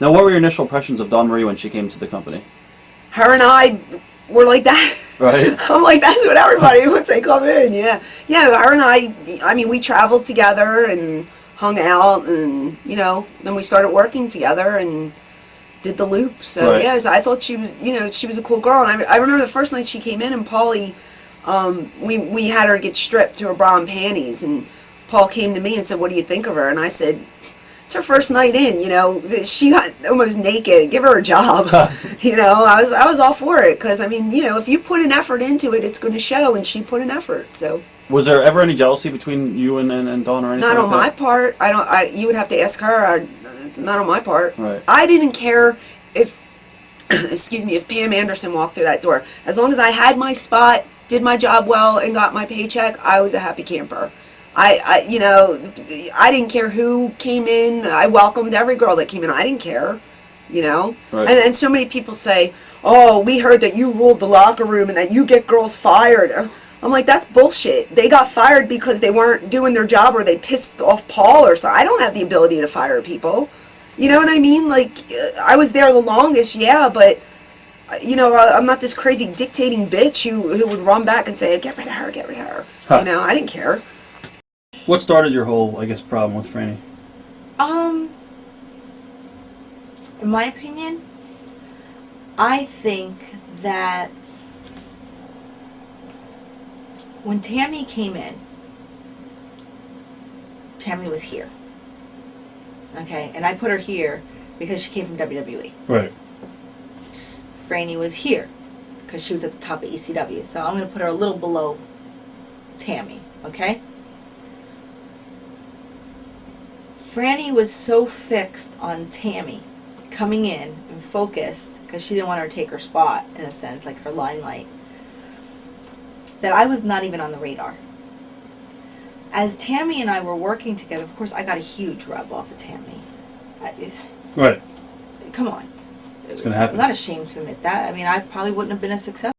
Now, what were your initial impressions of Dawn Marie when she came to the company? Her and I were like that. Right. I'm like, that's what everybody once they come in. Yeah, yeah. Her and I mean, we traveled together and hung out, and then we started working together and did the loop. So Right. yeah, so I thought she was, she was a cool girl. And I remember the first night she came in, and Paulie, we had her get stripped to her bra and panties, and Paul came to me and said, "What do you think of her?" And I said, "It's her first night in. She got almost naked. Give her a job." I was all for it because I mean, if you put an effort into it, it's going to show, and she put an effort. So. Was there ever any jealousy between you and Dawn or anything? Not like on that? my part. I don't. You would have to ask her. Not on my part. Right. I didn't care if, excuse me, if Pam Anderson walked through that door. As long as I had my spot, did my job well, and got my paycheck, I was a happy camper. I didn't care who came in. I welcomed every girl that came in. I didn't care. Right. And so many people say, "Oh, we heard that you ruled the locker room and that you get girls fired." I'm like, that's bullshit. They got fired because they weren't doing their job or they pissed off Paul or something. I don't have the ability to fire people. You know what I mean? Like, I was there the longest, yeah, but, I'm not this crazy dictating bitch who would run back and say, get rid of her, get rid of her. Huh. I didn't care. What started your whole, I guess, problem with Franny? In my opinion, I think that when Tammy came in, Tammy was here. Okay, and I put her here because she came from WWE. Right. Franny was here because she was at the top of ECW. So I'm going to put her a little below Tammy, okay? Franny was so fixed on Tammy coming in and focused because she didn't want her to take her spot, in a sense, like her limelight, that I was not even on the radar. As Tammy and I were working together, of course, I got a huge rub off of Tammy. Right. Come on. It's going to happen. I'm not ashamed to admit that. I mean, I probably wouldn't have been as successful